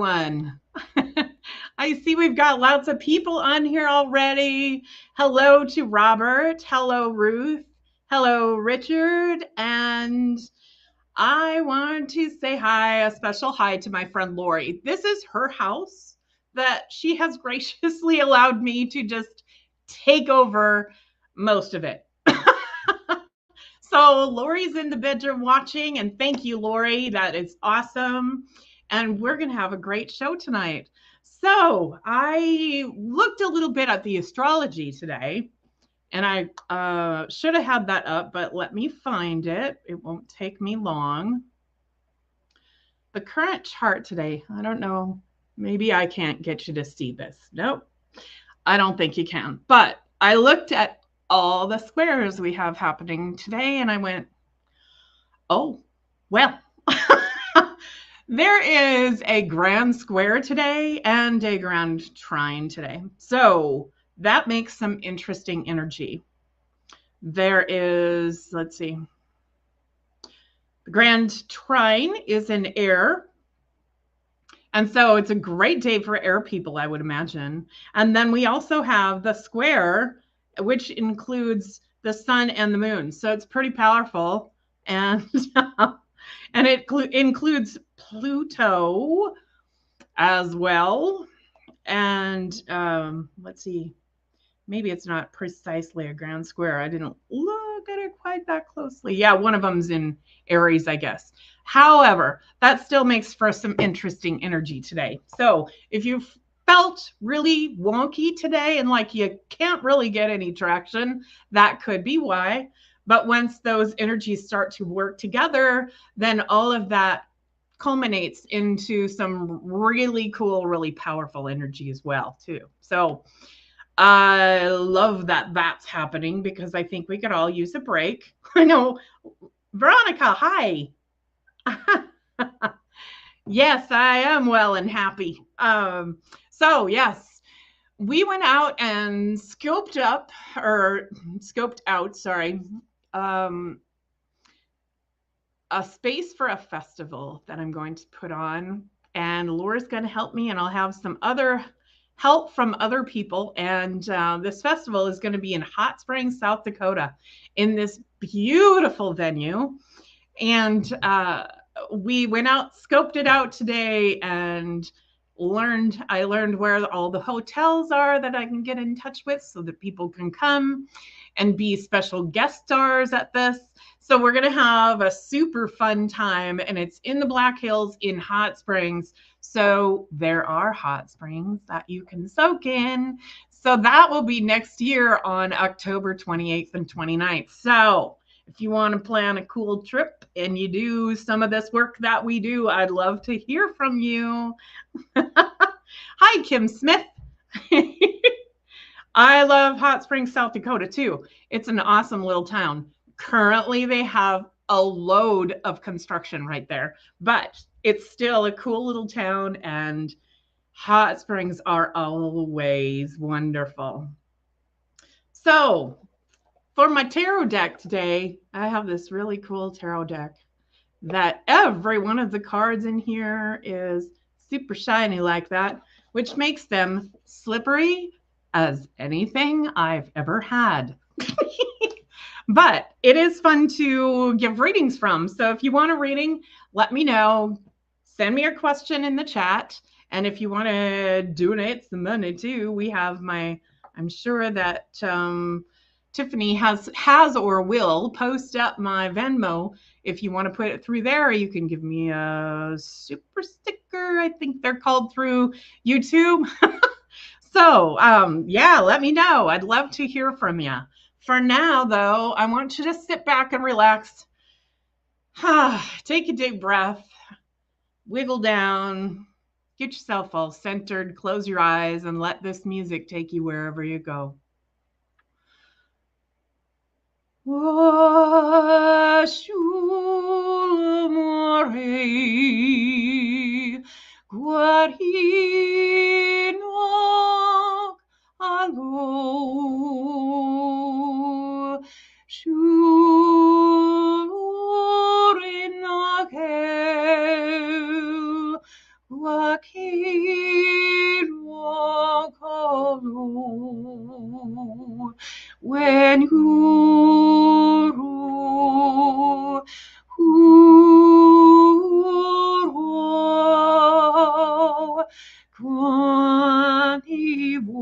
everyone. I see we've got lots of people on here already. Hello to Robert. Hello, Ruth. Hello, Richard. And I want to say hi, a special hi to my friend Lori. This is her house that she has graciously allowed me to just take over most of it. So Lori's in the bedroom watching, and thank you, Lori. That is awesome. And we're going to have a great show tonight. So I looked a little bit at the astrology today, and I should have had that up, but let me find it. It won't take me long. The current chart today, I don't know. Maybe I can't get you to see this. Nope, I don't think you can. But I looked at all the squares we have happening today, and I went, oh, well, there is a grand square today and a grand trine today. So that makes some interesting energy. There is, let's see, the grand trine is in air. And so it's a great day for air people, I would imagine. And then we also have the square, which includes the sun and the moon. So it's pretty powerful. And and it includes Pluto as well. And let's see, maybe it's not precisely a grand square. I didn't look at it quite that closely. Yeah, one of them's in Aries, I guess. However, that still makes for some interesting energy today. So if you felt really wonky today and like you can't really get any traction, that could be why. But once those energies start to work together, then all of that culminates into some really cool, really powerful energy as well, too. So I love that that's happening because I think we could all use a break. I know, Veronica, hi. Yes, I am well and happy. So yes, we went out and scoped out, a space for a festival that I'm going to put on. And Laura's going to help me, and I'll have some other help from other people. And this festival is going to be in Hot Springs, South Dakota, in this beautiful venue. And we went out, scoped it out today, and I learned where all the hotels are that I can get in touch with so that people can come and be special guest stars at this. So we're going to have a super fun time, and it's in the Black Hills in Hot Springs. So there are hot springs that you can soak in. So that will be next year on October 28th and 29th. So if you want to plan a cool trip and you do some of this work that we do, I'd love to hear from you. Hi, Kim Smith. I love Hot Springs, South Dakota, too. It's an awesome little town. Currently, they have a load of construction right there, but it's still a cool little town, and hot springs are always wonderful. So for my tarot deck today, I have this really cool tarot deck that every one of the cards in here is super shiny like that, which makes them slippery as anything I've ever had. But it is fun to give readings from. So if you want a reading, let me know. Send me your question in the chat. And if you want to donate some money too, we have I'm sure that Tiffany has or will post up my Venmo. If you want to put it through there, you can give me a super sticker. I think they're called through YouTube. So yeah, let me know. I'd love to hear from you. For now, though, I want you to sit back and relax. Take a deep breath, wiggle down, get yourself all centered, close your eyes, and let this music take you wherever you go. Waki when quanti voletiu,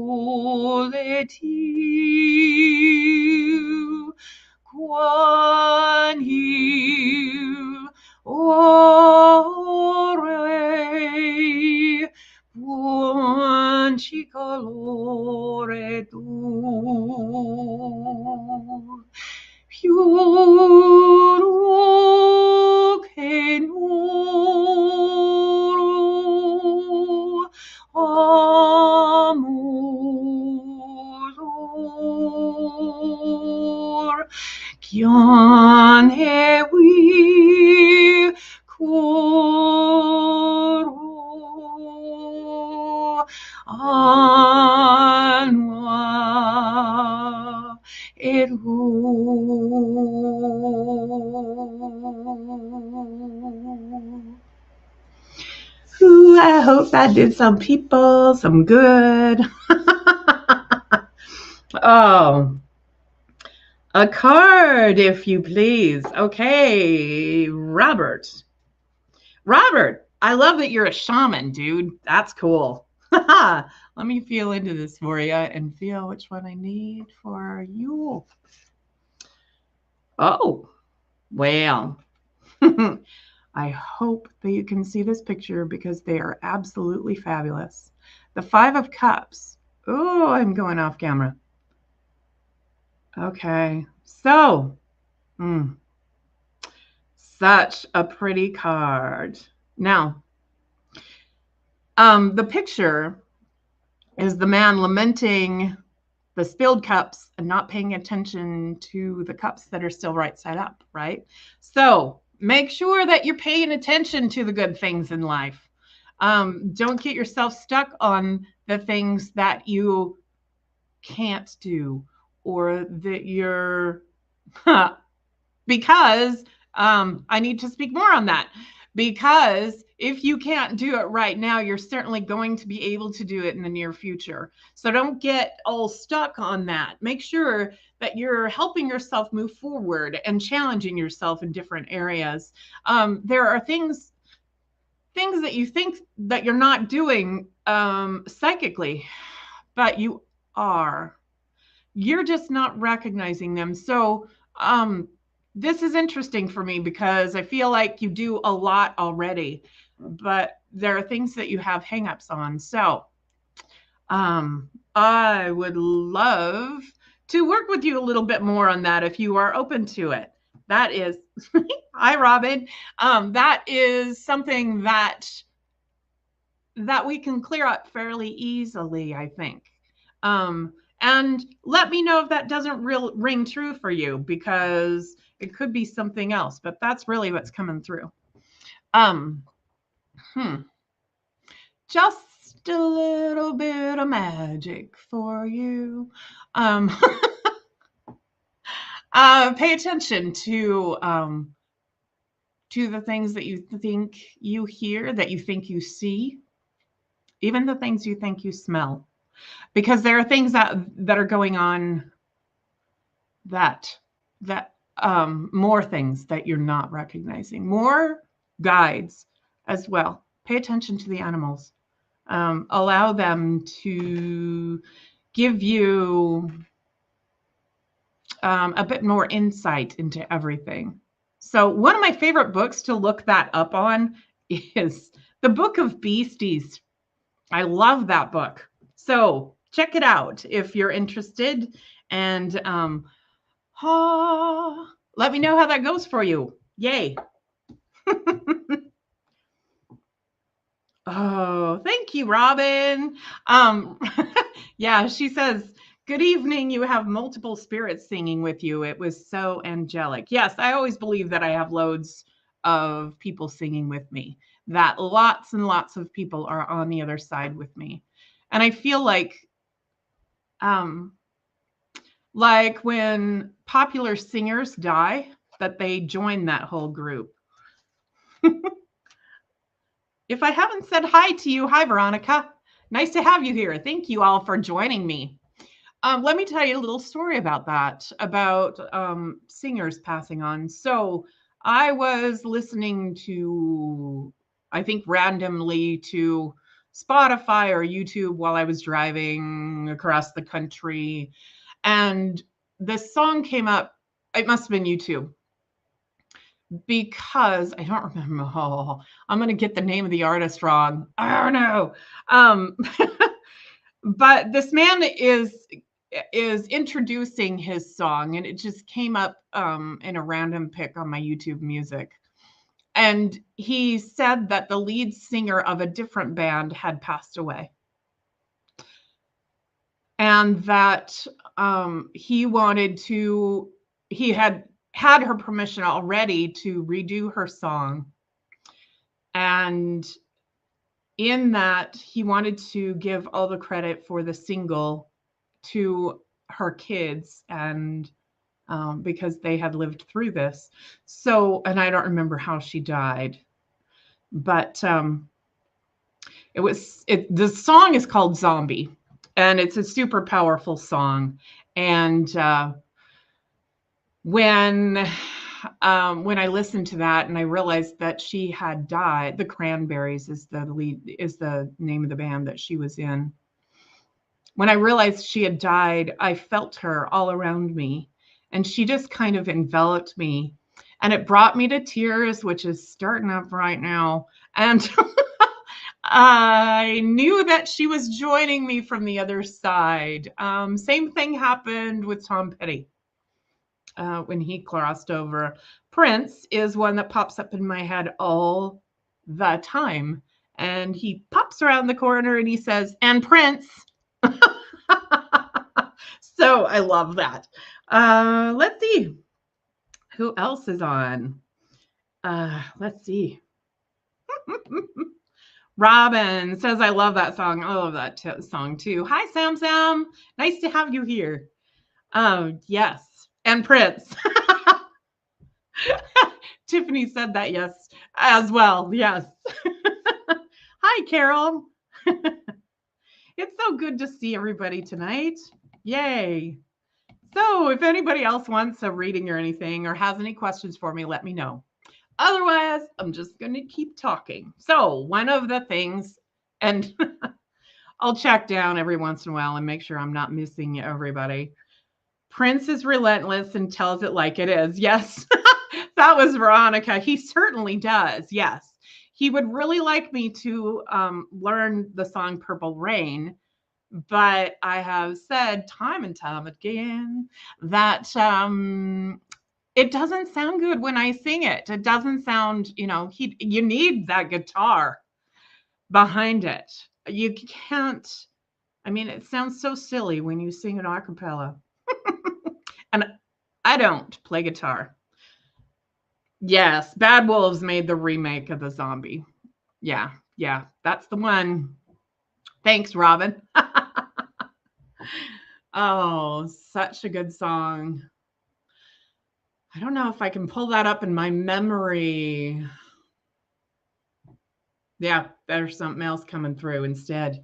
quanil ore, quanci calore dur, più che nuro amor, chiane vi coro annua Ooh, I hope that did some people some good. Oh, a card, if you please. Okay, Robert. Robert, I love that you're a shaman, dude. That's cool. Let me feel into this for you and feel which one I need for you. Oh, well. I hope that you can see this picture because they are absolutely fabulous. The Five of Cups. Oh, I'm going off camera. Okay, so such a pretty card. Now, the picture is the man lamenting the spilled cups and not paying attention to the cups that are still right side up, right? So make sure that you're paying attention to the good things in life. Don't get yourself stuck on the things that you can't do or that you're because I need to speak more on that, because if you can't do it right now, you're certainly going to be able to do it in the near future. So don't get all stuck on that. Make sure that you're helping yourself move forward and challenging yourself in different areas. There are things that you think that you're not doing psychically, but you are. You're just not recognizing them. So this is interesting for me because I feel like you do a lot already, but there are things that you have hangups on. So I would love to work with you a little bit more on that if you are open to it. That is, hi, Robin. That is something that we can clear up fairly easily, I think. And let me know if that doesn't ring true for you, because it could be something else, but that's really what's coming through. Just a little bit of magic for you. Pay attention to the things that you think you hear, that you think you see, even the things you think you smell, because there are things that are going on that more things that you're not recognizing, more guides as well. Pay attention to the animals. Allow them to give you a bit more insight into everything. So one of my favorite books to look that up on is the Book of Beasties. I love that book. So check it out if you're interested. And let me know how that goes for you. Yay. Oh, thank you, Robin. Yeah, she says, good evening. You have multiple spirits singing with you. It was so angelic. Yes, I always believe that I have loads of people singing with me, that lots and lots of people are on the other side with me. And I feel like when popular singers die, that they join that whole group. If I haven't said hi to you, hi, Veronica. Nice to have you here. Thank you all for joining me. Let me tell you a little story about that, about singers passing on. So I was listening to, I think randomly to Spotify or YouTube while I was driving across the country. And this song came up. It must have been YouTube because I don't remember. Oh, I'm going to get the name of the artist wrong. I don't know. Um, but this man is introducing his song, and it just came up in a random pick on my YouTube music. And he said that the lead singer of a different band had passed away, and that he had her permission already to redo her song. And in that, he wanted to give all the credit for the single to her kids, and because they had lived through this. So, and I don't remember how she died, but the song is called Zombie, and it's a super powerful song. And when I listened to that and I realized that she had died, the Cranberries is the name of the band that she was in. When I realized she had died, I felt her all around me, and she just kind of enveloped me, and it brought me to tears, which is starting up right now. And I knew that she was joining me from the other side. Same thing happened with Tom Petty when he crossed over. Prince is one that pops up in my head all the time. And he pops around the corner and he says, "And Prince." So I love that. Let's see. Who else is on? Let's see. Robin says, "I love that song." I love that song too. Hi, Sam. Nice to have you here. Yes. And Prince. Tiffany said that, yes, as well. Yes. Hi, Carol. It's so good to see everybody tonight. Yay. So if anybody else wants a reading or anything or has any questions for me, let me know. Otherwise, I'm just going to keep talking. So one of the things, and I'll check down every once in a while and make sure I'm not missing everybody. Prince is relentless and tells it like it is. Yes, that was Veronica. He certainly does. Yes. He would really like me to learn the song Purple Rain, but I have said time and time again that it doesn't sound good when I sing it. It doesn't sound, you need that guitar behind it. You can't, it sounds so silly when you sing an a cappella. And I don't play guitar. Yes, Bad Wolves made the remake of the Zombie. Yeah, that's the one. Thanks, Robin. Oh, such a good song. I don't know if I can pull that up in my memory. Yeah, there's something else coming through instead.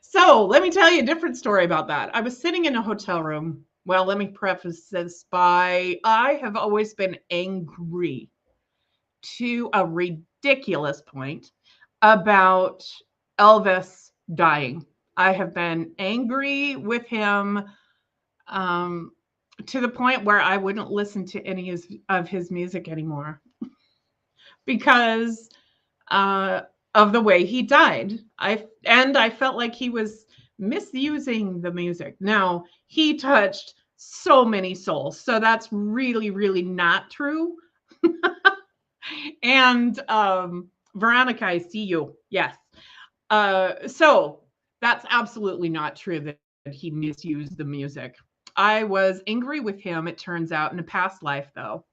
So let me tell you a different story about that. I was sitting in a hotel room. Well, let me preface this by I have always been angry to a ridiculous point about Elvis dying. I have been angry with him to the point where I wouldn't listen to any of his music anymore because of the way he died. I felt like he was misusing the music. Now, he touched so many souls, so that's really, really not true. And Veronica, I see you. Yes. So that's absolutely not true that he misused the music. I was angry with him, it turns out, in a past life, though.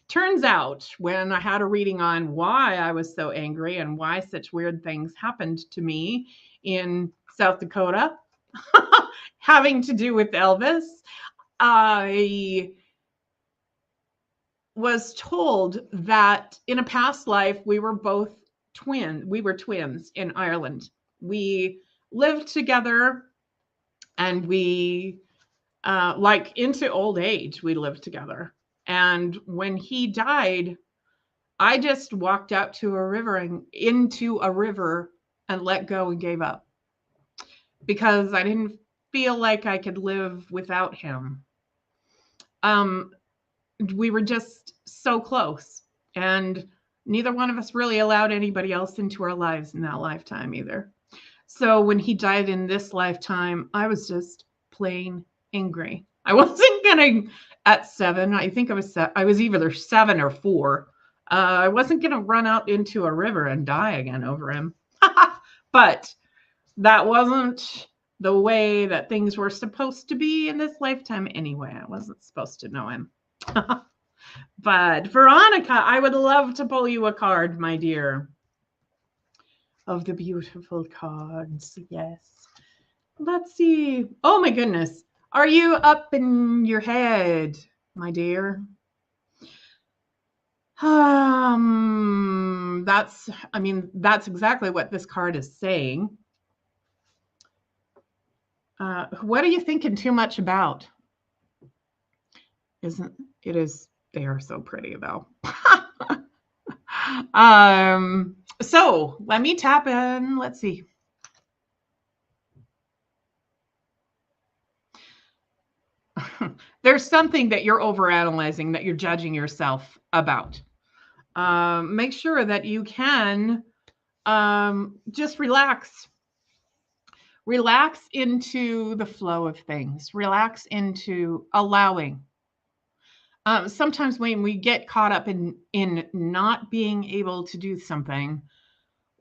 Turns out, when I had a reading on why I was so angry and why such weird things happened to me in South Dakota, having to do with Elvis, I was told that in a past life, we were both twins. We were twins in Ireland. We lived together And we, like into old age, we lived together. And when he died, I just walked out to a river and into a river and let go and gave up because I didn't feel like I could live without him. We were just so close, and neither one of us really allowed anybody else into our lives in that lifetime either. So when he died in this lifetime, I was just plain angry. I wasn't gonna at 7. I think I was either 7 or 4. I wasn't gonna run out into a river and die again over him. But that wasn't the way that things were supposed to be in this lifetime anyway. I wasn't supposed to know him. But Veronica, I would love to pull you a card, my dear. Of the beautiful cards, yes. Let's see. Oh my goodness. Are you up in your head, my dear? That's exactly what this card is saying. What are you thinking too much about? They are so pretty though. So let me tap in. Let's see. There's something that you're overanalyzing, that you're judging yourself about. Make sure that you can just relax. Relax into the flow of things. Relax into allowing. Sometimes when we get caught up in not being able to do something,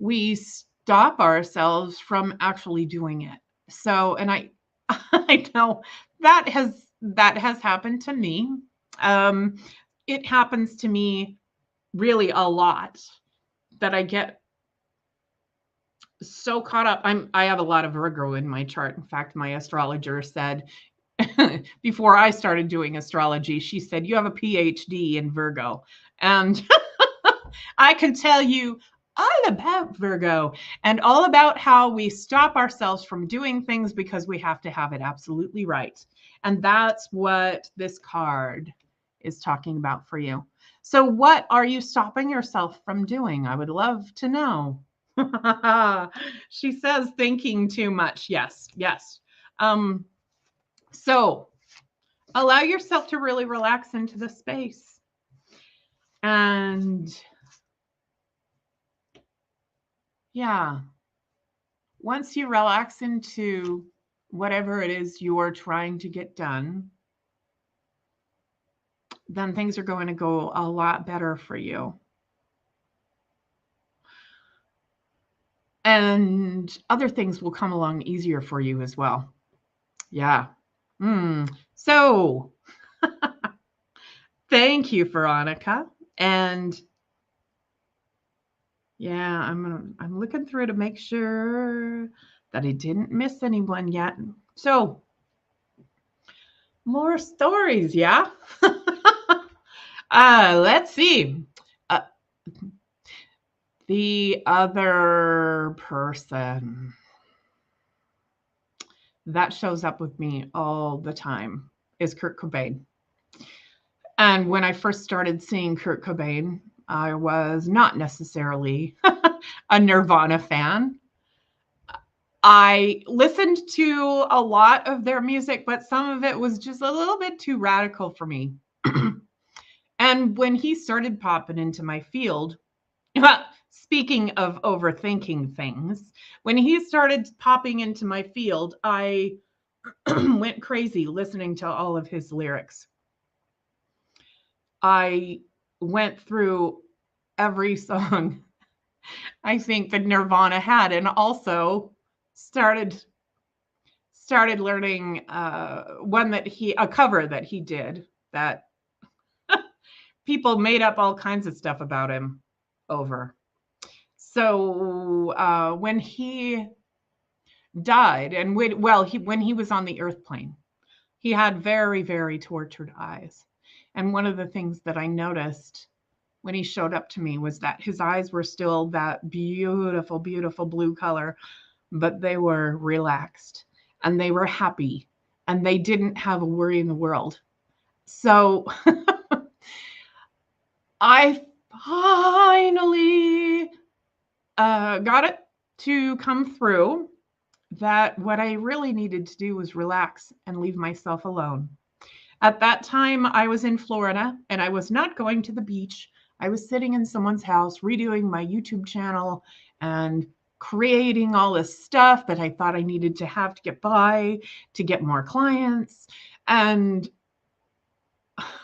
we stop ourselves from actually doing it. So, and I know that has happened to me. It happens to me really a lot, that I get so caught up. I have a lot of Virgo in my chart. In fact, my astrologer said, before I started doing astrology, she said, you have a PhD in Virgo. And I can tell you all about Virgo and all about how we stop ourselves from doing things because we have to have it absolutely right. And that's what this card is talking about for you. So what are you stopping yourself from doing? I would love to know. She says thinking too much. Yes, yes. So allow yourself to really relax into the space. And yeah, once you relax into whatever it is you're trying to get done, then things are going to go a lot better for you. And other things will come along easier for you as well. Yeah. So thank you, Veronica. And yeah, I'm looking through to make sure that I didn't miss anyone yet. So more stories, yeah. Let's see. The other person that shows up with me all the time is Kurt Cobain. And when I first started seeing Kurt Cobain, I was not necessarily a Nirvana fan. I listened to a lot of their music, but some of it was just a little bit too radical for me. And when he started popping into my field, speaking of overthinking things, when he started popping into my field, I went crazy listening to all of his lyrics. I went through every song I think that Nirvana had, and also started learning a cover that he did that people made up all kinds of stuff about him over. So when he died, and when he was on the earth plane, he had very, very tortured eyes. And one of the things that I noticed when he showed up to me was that his eyes were still that beautiful, beautiful blue color, but they were relaxed. and they were happy and they didn't have a worry in the world. So I finally got it to come through that what I really needed to do was relax and leave myself alone. At that time, I was in Florida and I was not going to the beach. I was sitting in someone's house redoing my YouTube channel and creating all this stuff that I thought I needed to have to get by, to get more clients. And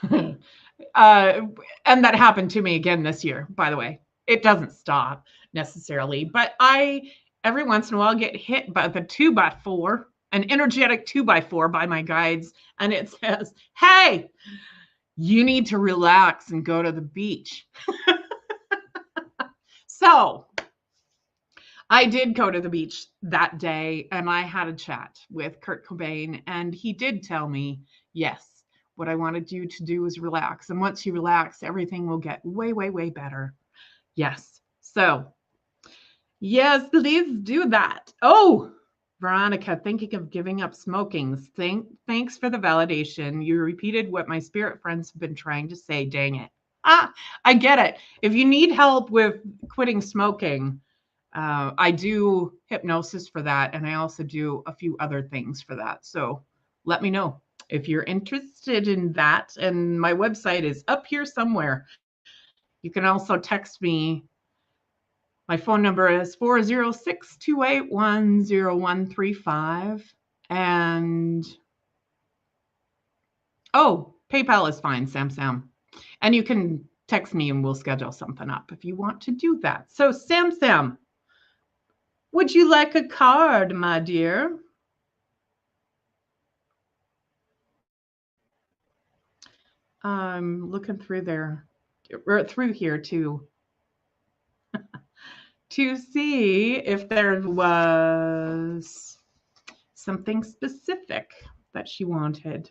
and that happened to me again this year, by the way. It doesn't stop necessarily, but I every once in a while get hit by the 2x4, an energetic 2x4 by my guides, and it says, hey, you need to relax and go to the beach. So I did go to the beach that day and I had a chat with Kurt Cobain, and he did tell me, yes, what I wanted you to do is relax. And once you relax, everything will get way, way, way better. Yes. So, yes, please do that. Oh, Veronica, thinking of giving up smoking. Thanks for the validation. You repeated what my spirit friends have been trying to say. Dang it. I get it. If you need help with quitting smoking, I do hypnosis for that, and I also do a few other things for that. So let me know if you're interested in that. And my website is up here somewhere. You can also text me. My phone number is 406-281-0135. And oh, PayPal is fine, Sam. And you can text me and we'll schedule something up if you want to do that. So Sam, would you like a card, my dear? I'm looking through there, or through here too, to see if there was something specific that she wanted.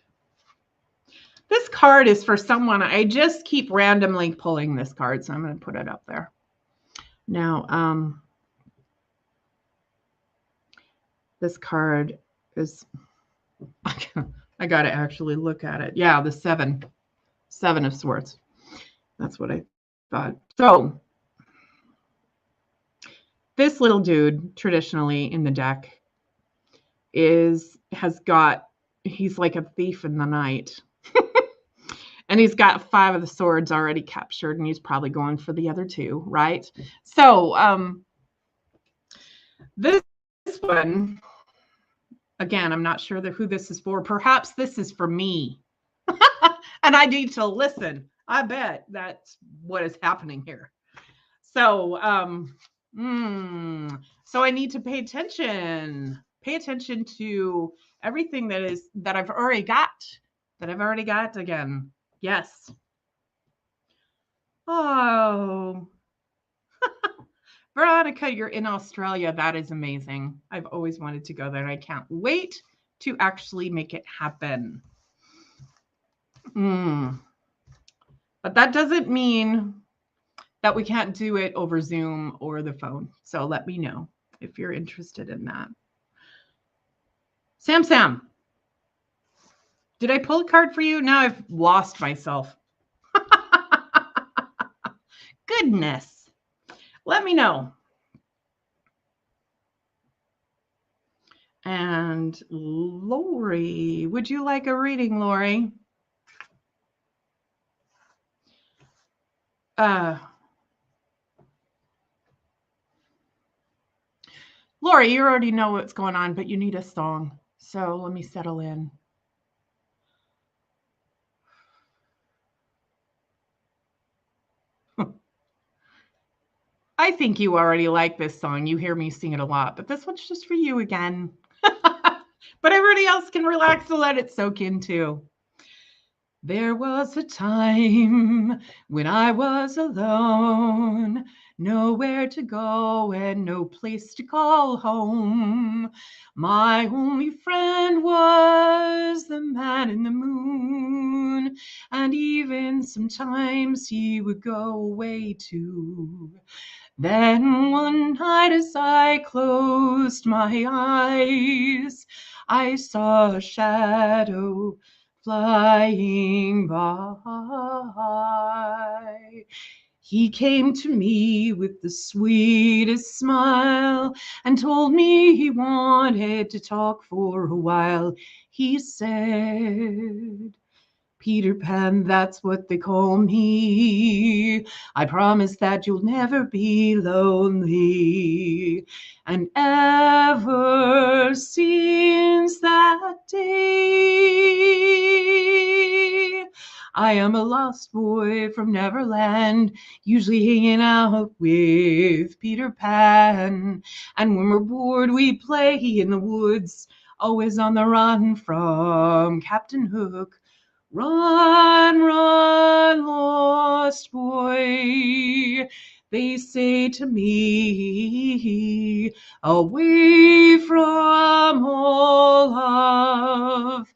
This card is for someone. I just keep randomly pulling this card, so I'm going to put it up there. Now, this card is, I got to actually look at it. Yeah, the Seven of Swords. That's what I thought. So this little dude, traditionally in the deck, he's like a thief in the night. And he's got 5 of the swords already captured, and he's probably going for the other 2, right? So this one, again, I'm not sure who this is for. Perhaps this is for me. And I need to listen. I bet that's what is happening here. So, so I need to pay attention. Pay attention to everything that I've already got again. Yes. Oh, Veronica, you're in Australia. That is amazing. I've always wanted to go there, and I can't wait to actually make it happen. But that doesn't mean that we can't do it over Zoom or the phone. So let me know if you're interested in that. Sam, did I pull a card for you? Now I've lost myself. Goodness. Let me know. And Lori, would you like a reading, Lori? Lori, you already know what's going on, but you need a song. So let me settle in. I think you already like this song. You hear me sing it a lot, but this one's just for you again. But everybody else can relax and let it soak in too. There was a time when I was alone, nowhere to go and no place to call home. My only friend was the man in the moon, and even sometimes he would go away too. Then one night as I closed my eyes, I saw a shadow flying by. He came to me with the sweetest smile and told me he wanted to talk for a while. He said, Peter Pan, that's what they call me. I promise that you'll never be lonely. And ever since that day, I am a lost boy from Neverland, usually hanging out with Peter Pan. And when we're bored, we play in the woods, always on the run from Captain Hook. Run, run, lost boy, they say to me, away from all of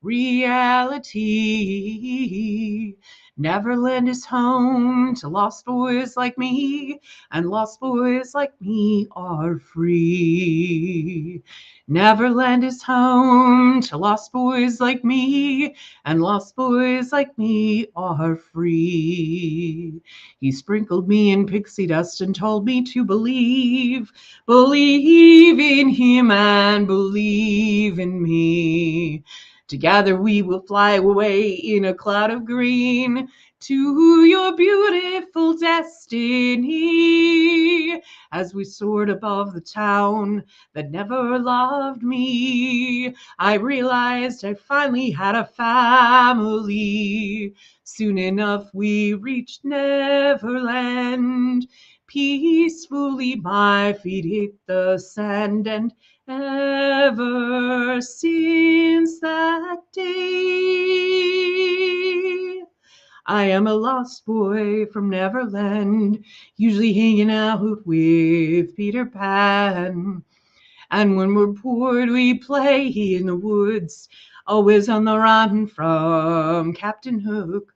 reality. Neverland is home to lost boys like me, and lost boys like me are free. Neverland is home to lost boys like me, and lost boys like me are free. He sprinkled me in pixie dust and told me to believe in him and believe in me. Together we will fly away in a cloud of green to your beautiful destiny. As we soared above the town that never loved me, I realized I finally had a family. Soon enough we reached Neverland. Peacefully my feet hit the sand, and ever since that day, I am a lost boy from Neverland, usually hanging out with Peter Pan. And when we're bored, we play in the woods, always on the run from Captain Hook.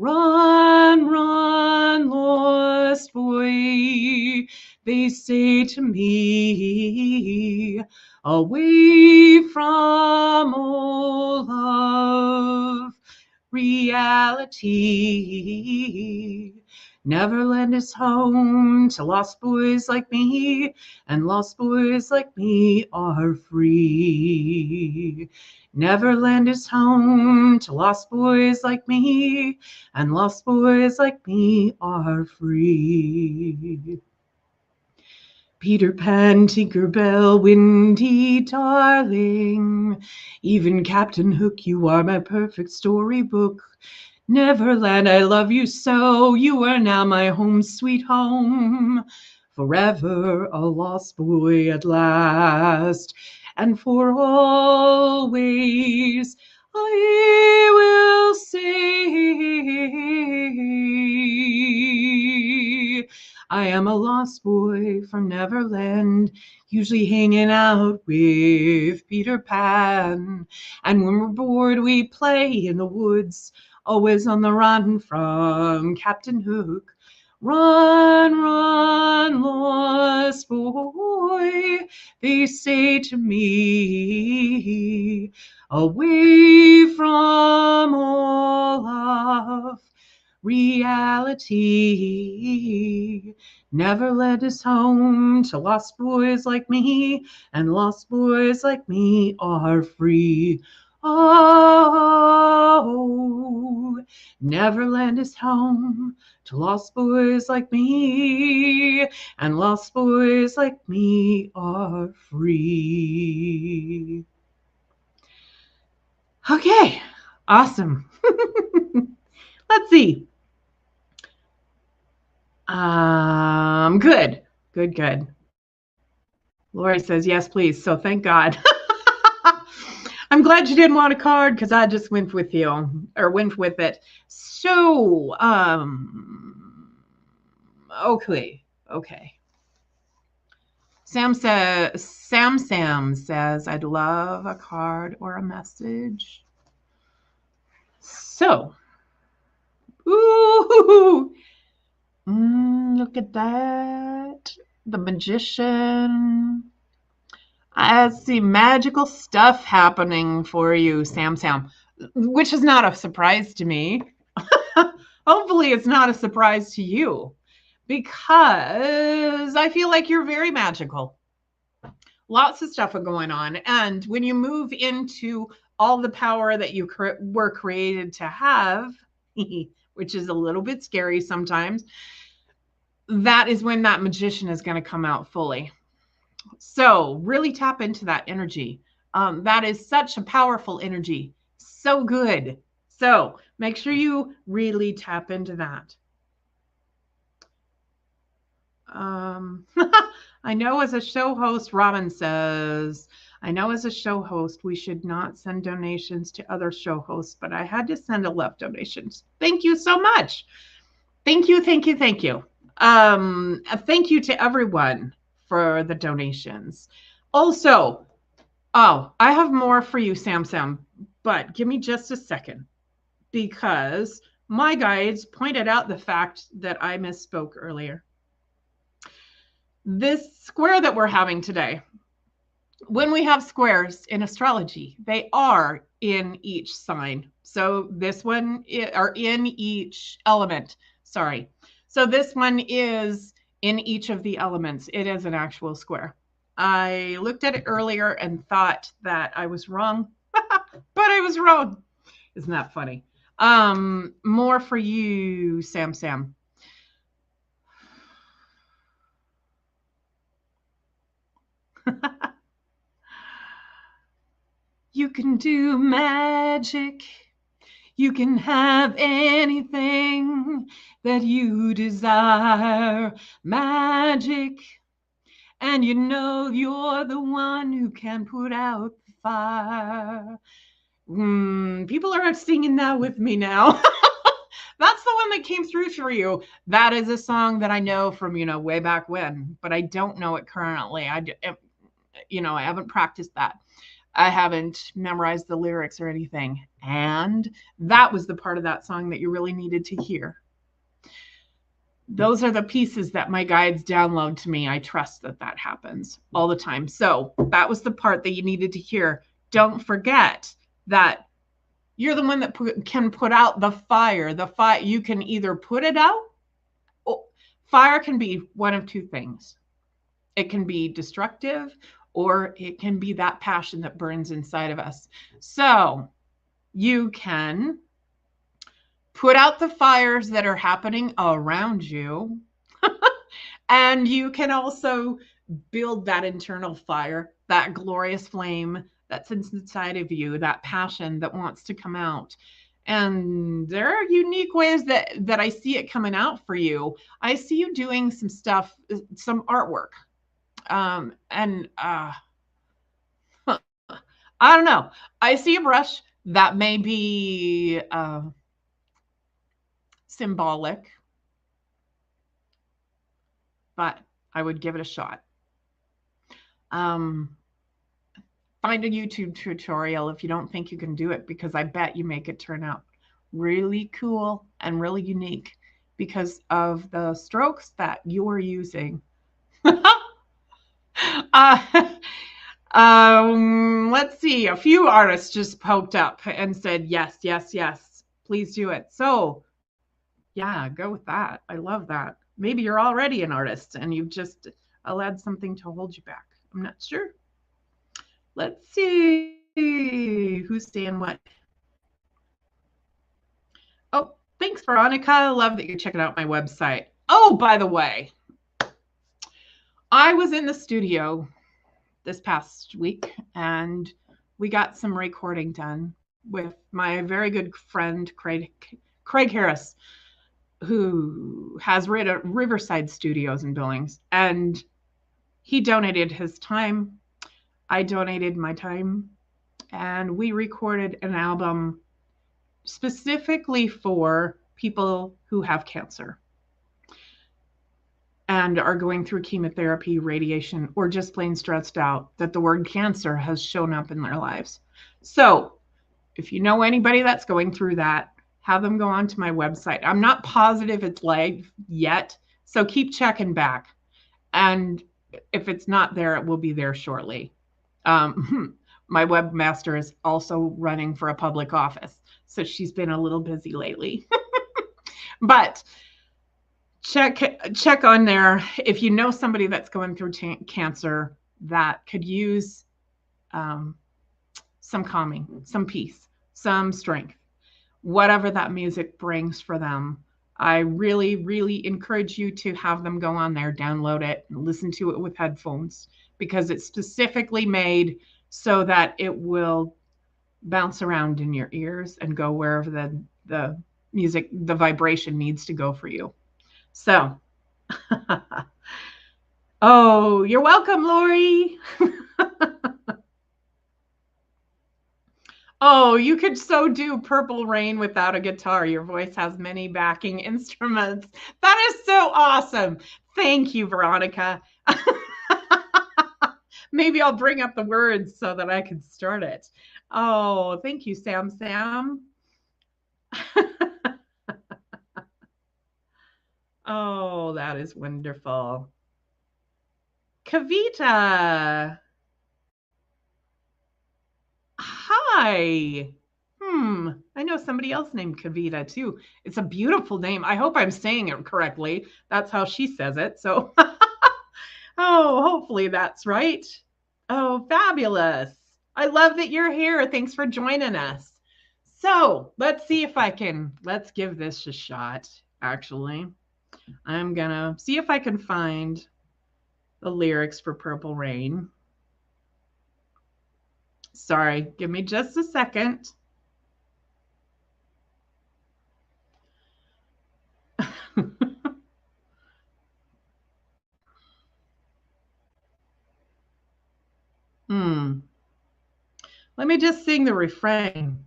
Run, run, lost boy, they say to me, away from all of reality. Neverland is home to lost boys like me, and lost boys like me are free. Neverland is home to lost boys like me, and lost boys like me are free. Peter Pan, Tinker Bell, Windy Darling, even Captain Hook, you are my perfect storybook. Neverland, I love you so, you are now my home sweet home. Forever a lost boy at last, and for always I will say, I am a lost boy from Neverland, usually hanging out with Peter Pan. And when we're bored, we play in the woods, always on the run from Captain Hook. Run, run, lost boy, they say to me, away from all of reality. Neverland is home to lost boys like me, and lost boys like me are free. Oh, Neverland is home to lost boys like me, and lost boys like me are free. Okay, awesome. Let's see. Good. Lori says, yes, please. So thank God. I'm glad you didn't want a card because I just went with you, or went with it. So, okay. Sam says, I'd love a card or a message. So, ooh, look at that. The Magician. I see magical stuff happening for you, Sam Sam, which is not a surprise to me. Hopefully, it's not a surprise to you because I feel like you're very magical. Lots of stuff are going on. And when you move into all the power that you were created to have, which is a little bit scary sometimes, that is when that magician is going to come out fully. So really tap into that energy. That is such a powerful energy. So good. So make sure you really tap into that. I know as a show host, Robin says, I know as a show host, we should not send donations to other show hosts, but I had to send a love donations. Thank you so much. Thank you, thank you, thank you. Thank you to everyone for the donations. Also, I have more for you, Sam Sam, but give me just a second because my guides pointed out the fact that I misspoke earlier. This square that we're having today, when we have squares in astrology, they are in each sign. So this one are in each element. Sorry. So this one is in each of the elements. It is an actual square. I looked at it earlier and thought that I was wrong, but I was wrong. Isn't that funny? More for you, Sam Sam. You can do magic. You can have anything that you desire. Magic. And you know you're the one who can put out the fire. People are singing that with me now. That's the one that came through for you. That is a song that I know from, way back when, but I don't know it currently. I haven't practiced that. I haven't memorized the lyrics or anything. And that was the part of that song that you really needed to hear. Those are the pieces that my guides download to me. I trust that that happens all the time. So that was the part that you needed to hear. Don't forget that you're the one that can put out the fire. The fire, you can either put it out. Fire can be one of two things. It can be destructive, or it can be that passion that burns inside of us. So you can put out the fires that are happening around you. And you can also build that internal fire, that glorious flame that's inside of you, that passion that wants to come out. And there are unique ways that I see it coming out for you. I see you doing some stuff, some artwork. I don't know. I see a brush that may be symbolic, but I would give it a shot. Find a YouTube tutorial if you don't think you can do it, because I bet you make it turn out really cool and really unique because of the strokes that you're using. Let's see. A few artists just poked up and said, yes, yes, yes, please do it. So yeah, go with that. I love that. Maybe you're already an artist and you've just allowed something to hold you back. I'm not sure. Let's see who's saying what. Oh, thanks, Veronica. I love that you're checking out my website. Oh, by the way, I was in the studio this past week and we got some recording done with my very good friend, Craig Harris, who has Riverside Studios in Billings. And he donated his time. I donated my time. And we recorded an album specifically for people who have cancer and are going through chemotherapy, radiation, or just plain stressed out that the word cancer has shown up in their lives. So if you know anybody that's going through that, have them go onto my website. I'm not positive it's live yet, so keep checking back. And if it's not there, it will be there shortly. My webmaster is also running for a public office, so she's been a little busy lately. But check on there if you know somebody that's going through cancer that could use some calming, some peace, some strength, whatever that music brings for them. I really, really encourage you to have them go on there, download it, and listen to it with headphones, because it's specifically made so that it will bounce around in your ears and go wherever the music, the vibration needs to go for you. So, oh, you're welcome, Lori. Oh, you could so do Purple Rain without a guitar. Your voice has many backing instruments. That is so awesome. Thank you, Veronica. Maybe I'll bring up the words so that I can start it. Oh, thank you, Sam. Oh, that is wonderful. Kavita. Hi. I know somebody else named Kavita too. It's a beautiful name. I hope I'm saying it correctly. That's how she says it. So, oh, hopefully that's right. Oh, fabulous. I love that you're here. Thanks for joining us. So, let's see if let's give this a shot. Actually, I'm going to see if I can find the lyrics for Purple Rain. Sorry, give me just a second. Let me just sing the refrain.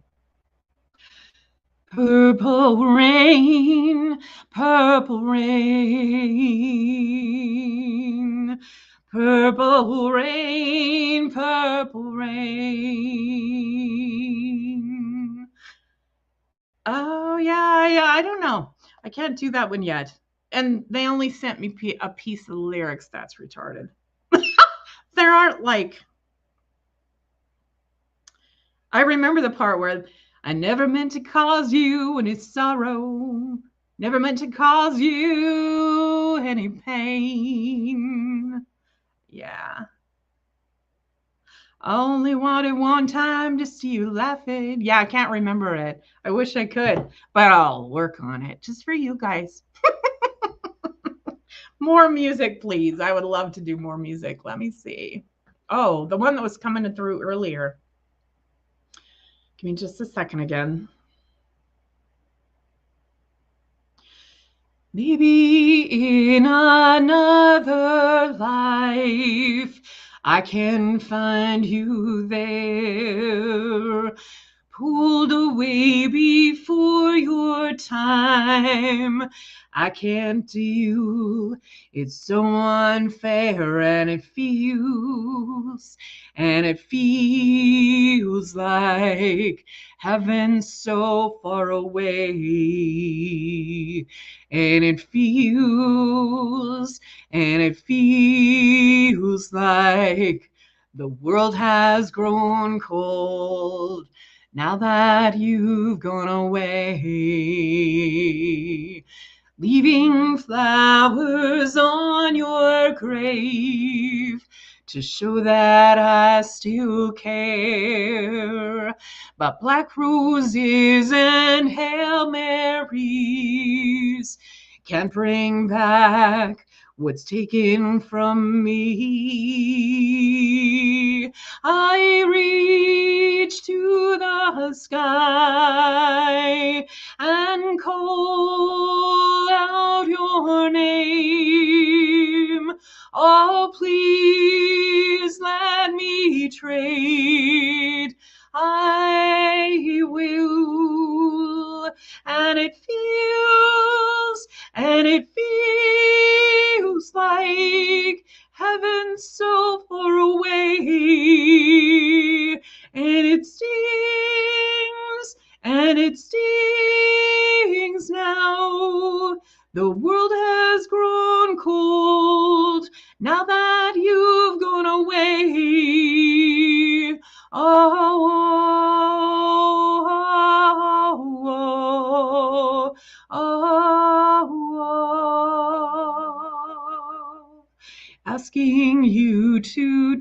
Purple rain, purple rain, purple rain, purple rain. Oh, yeah, I don't know. I can't do that one yet. And they only sent me a piece of the lyrics. That's retarded. There aren't like... I remember the part where I never meant to cause you any sorrow, never meant to cause you any pain. Yeah. I only wanted one time to see you laughing. Yeah, I can't remember it. I wish I could, but I'll work on it just for you guys. More music, please. I would love to do more music. Let me see. Oh, the one that was coming through earlier. Give me just a second again. Maybe in another life, I can find you there, pulled away before your time. I can't do, it's so unfair, and it feels like heaven's so far away. And it feels like the world has grown cold now that you've gone away, leaving flowers on your grave to show that I still care. But black roses and Hail Marys can't bring back what's taken from me. I reach to the sky and call out your name. Oh, please let me trade. I will. And it feels like heaven's so far away. And it stings now. The world has grown cold now that you've gone away.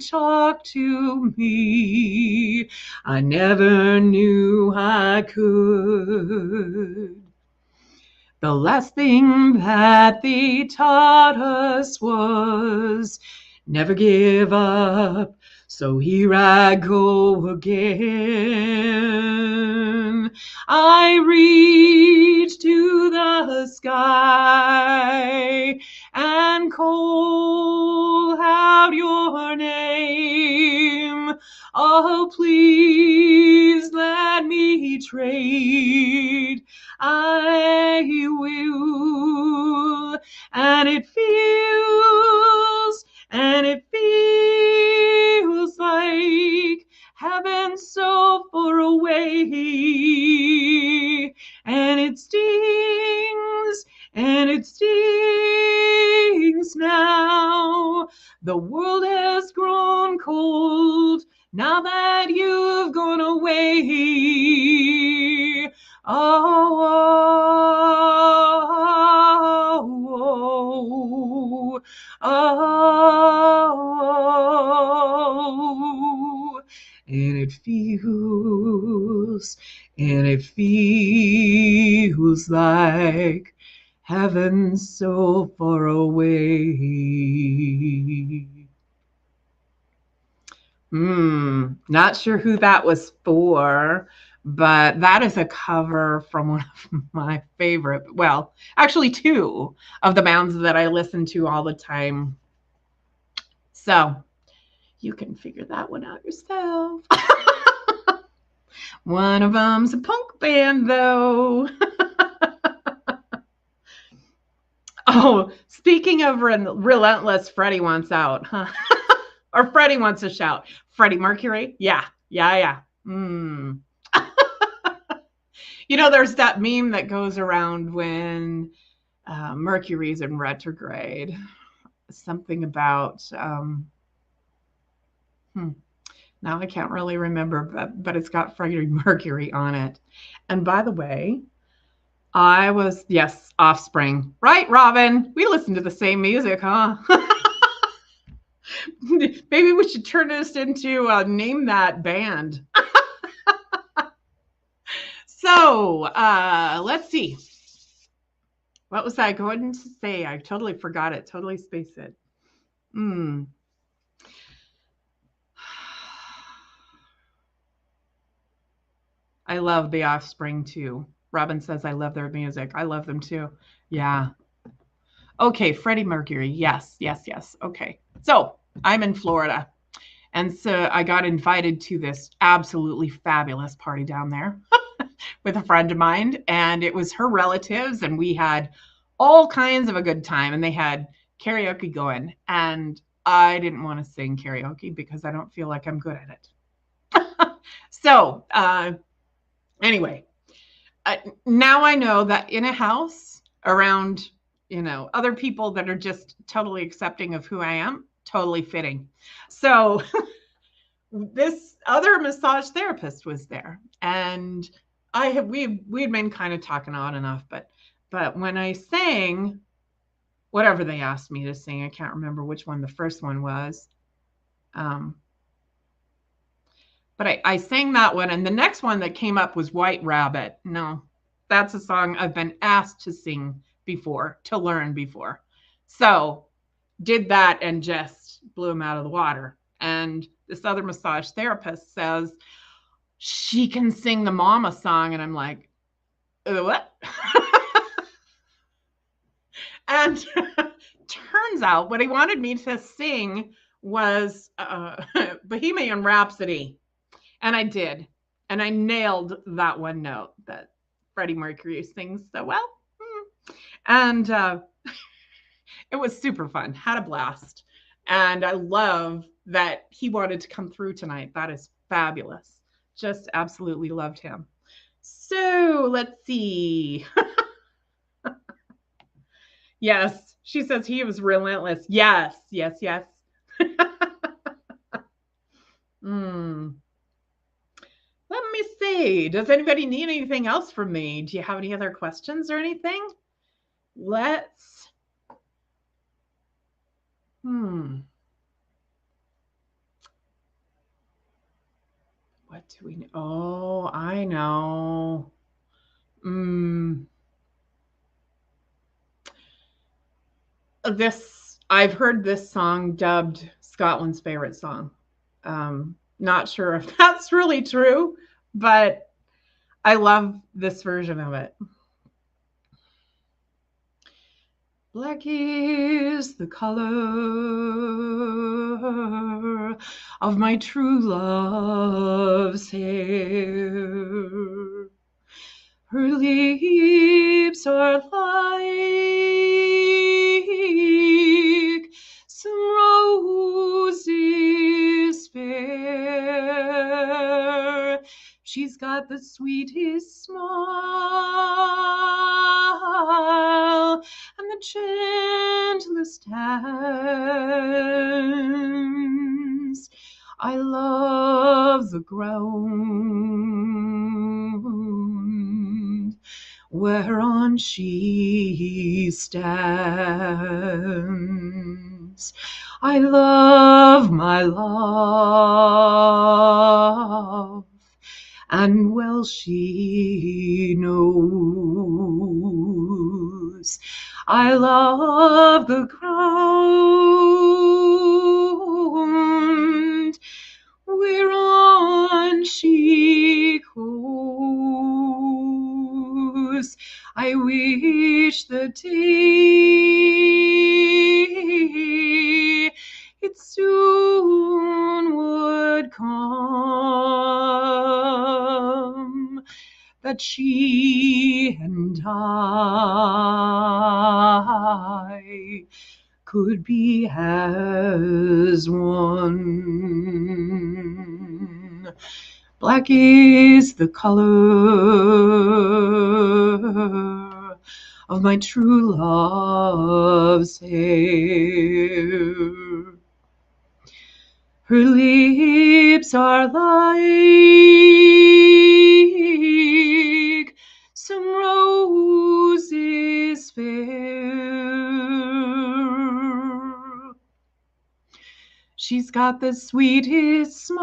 talk to me. I never knew I could. The last thing that they taught us was never give up. So here I go again. I reach to the sky and call out your name. Oh, please let me trade. I will, and it feels like heaven so far away, and it stings now. The world has grown cold now that you've gone away. Oh, and it feels like heaven so far away. Not sure who that was for, but that is a cover from one of my favorite, well, actually two of the bands that I listen to all the time. So you can figure that one out yourself. One of them's a punk band, though. Oh, speaking of relentless, Freddie wants out, huh? Or Freddie wants to shout. Freddie Mercury? Yeah. You know, there's that meme that goes around when Mercury's in retrograde. Something about, now I can't really remember, but it's got Freddie Mercury on it. And by the way, yes, Offspring. Right, Robin? We listen to the same music, huh? Maybe we should turn this into Name That Band. So let's see. What was I going to say? I totally forgot it. Totally spaced it. I love the Offspring too. Robin says I love their music. I love them too. Yeah. Okay, Freddie Mercury. Yes. Okay. So I'm in Florida. And so I got invited to this absolutely fabulous party down there with a friend of mine. And it was her relatives. And we had all kinds of a good time. And they had karaoke going. And I didn't want to sing karaoke because I don't feel like I'm good at it. So anyway, now I know that in a house around, other people that are just totally accepting of who I am, totally fitting. So this other massage therapist was there, and we had been kind of talking on and off, but when I sang whatever they asked me to sing, I can't remember which one the first one was. But I sang that one, and the next one that came up was White Rabbit. No, that's a song I've been asked to sing before, to learn before. So did that and just blew him out of the water. And this other massage therapist says she can sing the Mama song. And I'm like, what? And turns out what he wanted me to sing was Bohemian Rhapsody. And I did. And I nailed that one note that Freddie Mercury sings so well. And it was super fun. Had a blast. And I love that he wanted to come through tonight. That is fabulous. Just absolutely loved him. So let's see. Yes, she says he was relentless. Yes. Let me see. Does anybody need anything else from me? Do you have any other questions or anything? Let's. What do we know? Oh, I know. I've heard this song dubbed Scotland's favorite song. Not sure if that's really true, but I love this version of it. Black is the color of my true love's hair. Her lips are like some roses fair. She's got the sweetest smile and the gentlest hands. I love the ground whereon she stands. I love my love, and well she knows. I love the ground whereon she goes. I wish the day it soon would come that she and I could be as one. Black is the color of my true love's hair. Her lips are like some roses fair. She's got the sweetest smile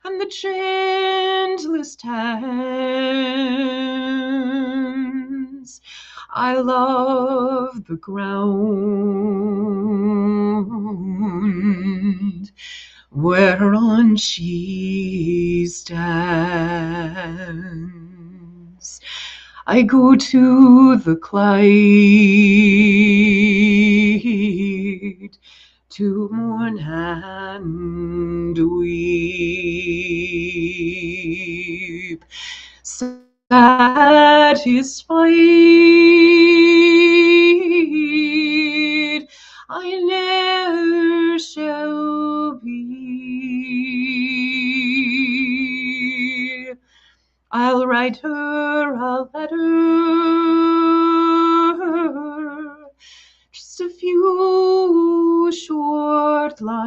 and the gentlest hands. I love the ground whereon she stands. I go to the Clyde to mourn and weep, satisfied I never shall be. I'll write her a letter, just a few short lines,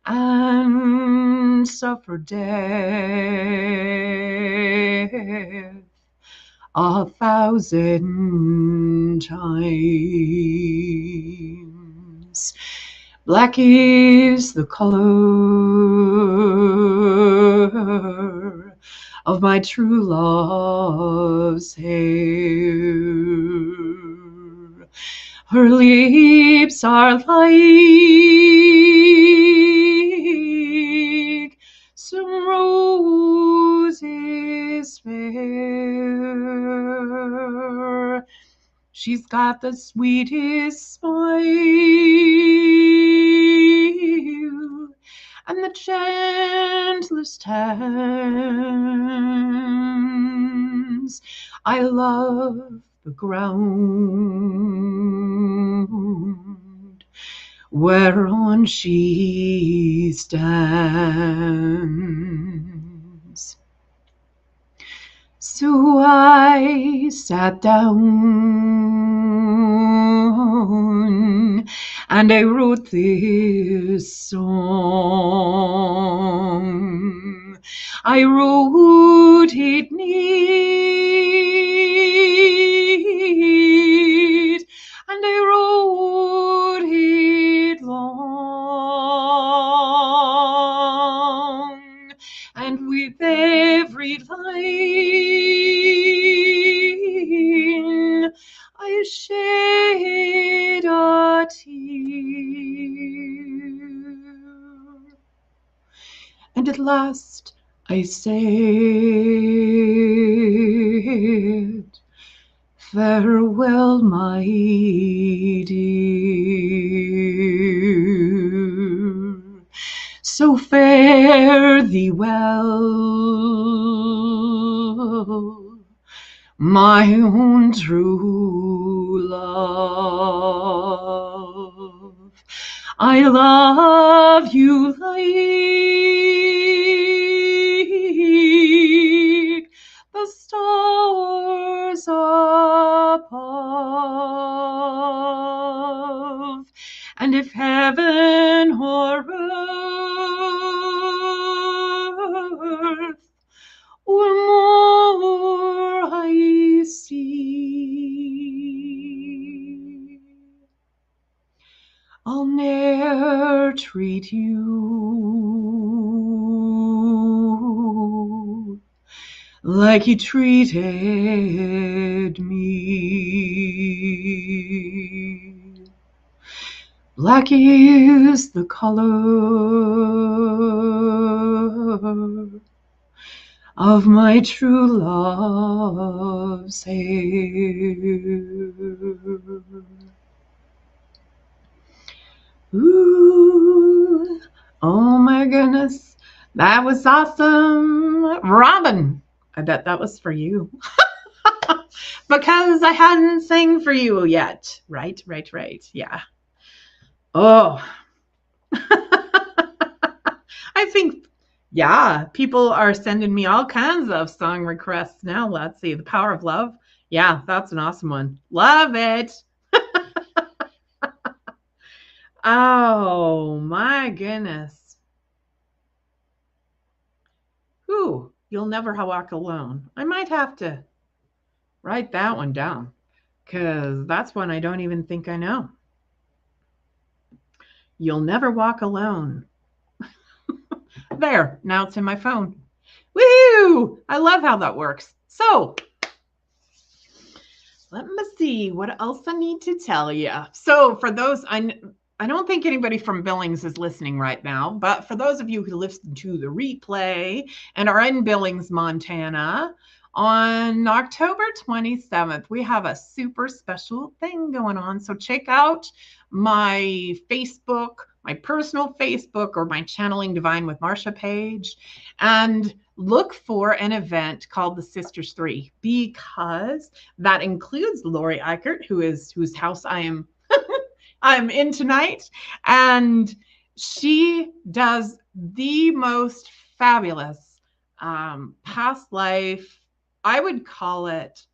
and suffer death 1,000 times. Black is the color of my true love's hair. Her lips are like some roses fair. She's got the sweetest smile and the gentlest hands. I love the ground whereon she stands. So I sat down and I wrote this song. I wrote it neat and I wrote song, and with every line I shed a tear, and at last I said, farewell, my dear. So fare thee well, my own true love. I love you like the stars above, and if heaven or earth or more I see, I'll ne'er treat you like you treated me. Black is the color of my true love's hair. Ooh, oh my goodness, that was awesome. Robin, I bet that was for you. Because I hadn't sang for you yet. Right. Yeah. Oh. I think, yeah, people are sending me all kinds of song requests now. Let's see. The Power of Love. Yeah, that's an awesome one. Love it. Oh, my goodness. Ooh, You'll Never Walk Alone. I might have to write that one down because that's one I don't even think I know. You'll Never Walk Alone. There, now it's in my phone. Woo! I love how that works. So, let me see what else I need to tell you. So, for those, I don't think anybody from Billings is listening right now, but for those of you who listen to the replay and are in Billings, Montana, on October 27th, we have a super special thing going on. So check out my Facebook, my personal Facebook, or my Channeling Divine with Marcia page, and look for an event called the Sisters 3, because that includes Lori Eichert, whose house I'm in tonight, and she does the most fabulous past life. I would call it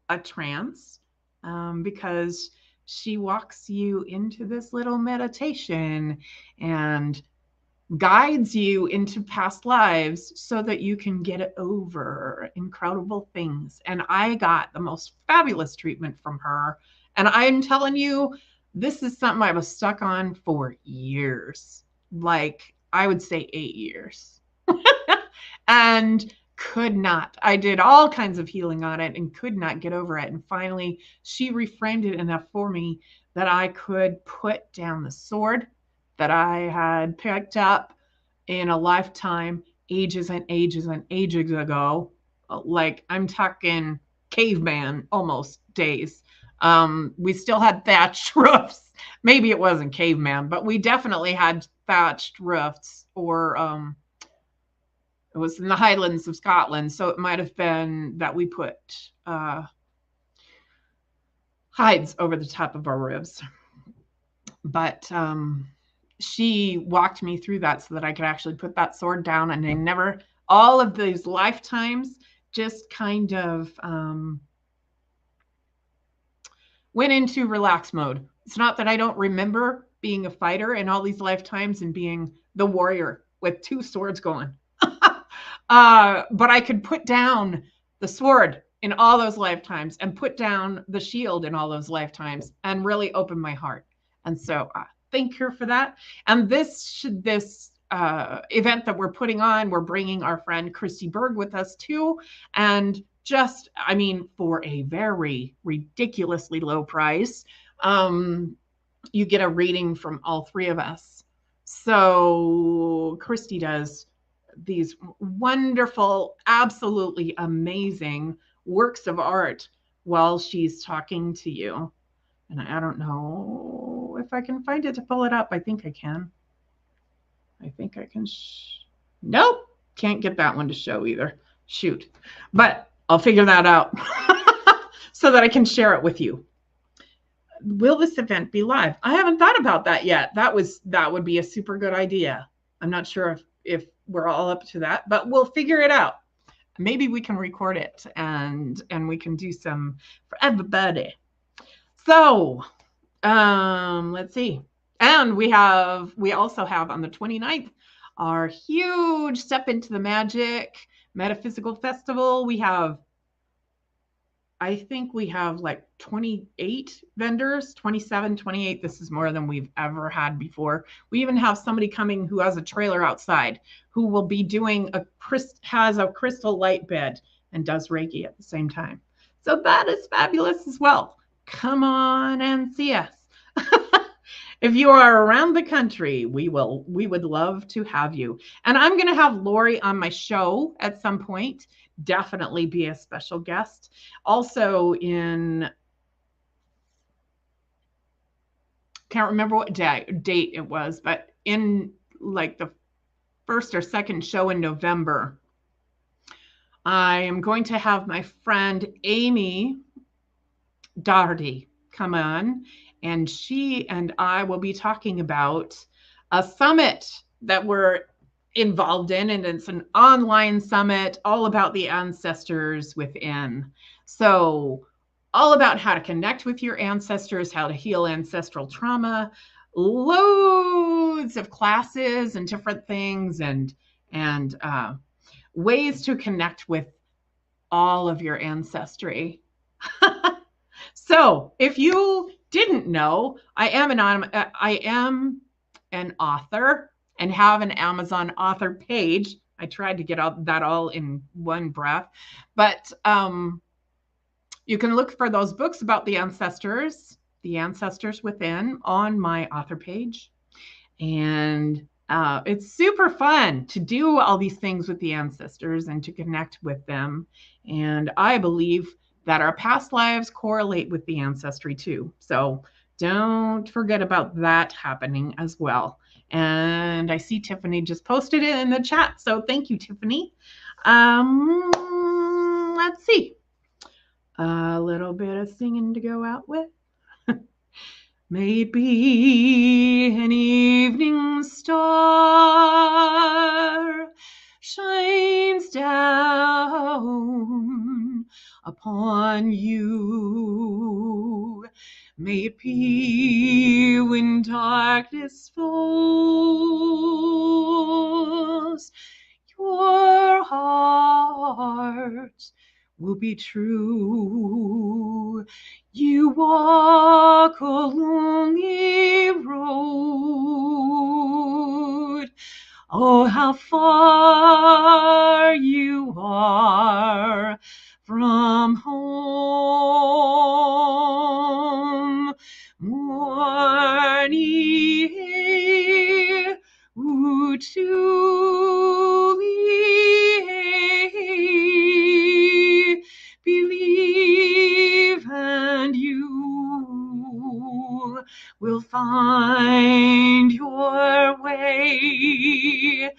a trance, because she walks you into this little meditation and guides you into past lives so that you can get over incredible things. And I got the most fabulous treatment from her. And I'm telling you, this is something I was stuck on for years. Like, I would say 8 years. And could not. I did all kinds of healing on it and could not get over it. And finally, she reframed it enough for me that I could put down the sword that I had picked up in a lifetime ages and ages and ages ago. Like, I'm talking caveman almost days. We still had thatched roofs. Maybe it wasn't caveman, but we definitely had thatched roofs, or it was in the Highlands of Scotland, so it might have been that we put hides over the top of our roofs. But she walked me through that so that I could actually put that sword down, and I never, all of these lifetimes, just kind of went into relax mode. It's not that I don't remember being a fighter in all these lifetimes and being the warrior with 2 swords going. But I could put down the sword in all those lifetimes and put down the shield in all those lifetimes and really open my heart. And so thank her for that. And this event that we're putting on, we're bringing our friend Christy Berg with us too. And just, I mean, for a very ridiculously low price, you get a reading from all three of us. So Christy does these wonderful, absolutely amazing works of art while she's talking to you. And I don't know if I can find it to pull it up. I think I can. I think I can. Nope. Can't get that one to show either. Shoot. But I'll figure that out so that I can share it with you. Will this event be live? I haven't thought about that yet. That would be a super good idea. I'm not sure if we're all up to that, but we'll figure it out. Maybe we can record it and we can do some for everybody. So let's see. And we also have on the 29th our huge Step Into the Magic Metaphysical Festival. I think we have like 28 vendors, 27, 28. This is more than we've ever had before. We even have somebody coming who has a trailer outside who will be doing has a crystal light bed and does Reiki at the same time. So that is fabulous as well. Come on and see us. If you are around the country, we would love to have you. And I'm going to have Lori on my show at some point. Definitely be a special guest. Also can't remember what date it was, but in like the first or second show in November, I am going to have my friend Amy Doherty come on, and she and I will be talking about a summit that we're involved in, and it's an online summit all about the ancestors within. So all about how to connect with your ancestors, how to heal ancestral trauma, loads of classes and different things, and ways to connect with all of your ancestry. So if you didn't know, I am an author and have an Amazon author page. I tried to get that all in one breath, but you can look for those books about the ancestors within, on my author page. And it's super fun to do all these things with the ancestors and to connect with them. And I believe that our past lives correlate with the ancestry too. So don't forget about that happening as well. And I see Tiffany just posted it in the chat. So thank you, Tiffany. Let's see. A little bit of singing to go out with. Maybe an evening star shines down upon you. Maybe when darkness falls, your heart will be true. You walk along a road. Oh, how far you are from home. Morning, believe, and you will find your way.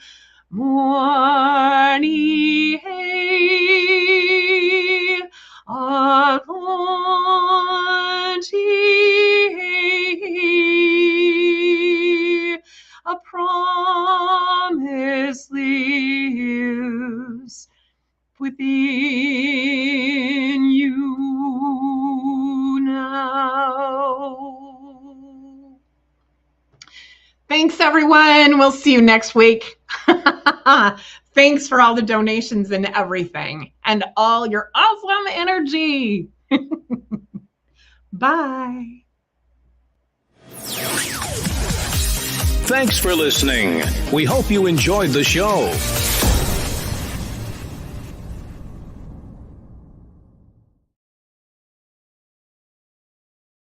Morning, a promise lives within you now. Thanks, everyone. We'll see you next week. Thanks for all the donations and everything, and all your awesome energy. Bye. Thanks for listening. We hope you enjoyed the show.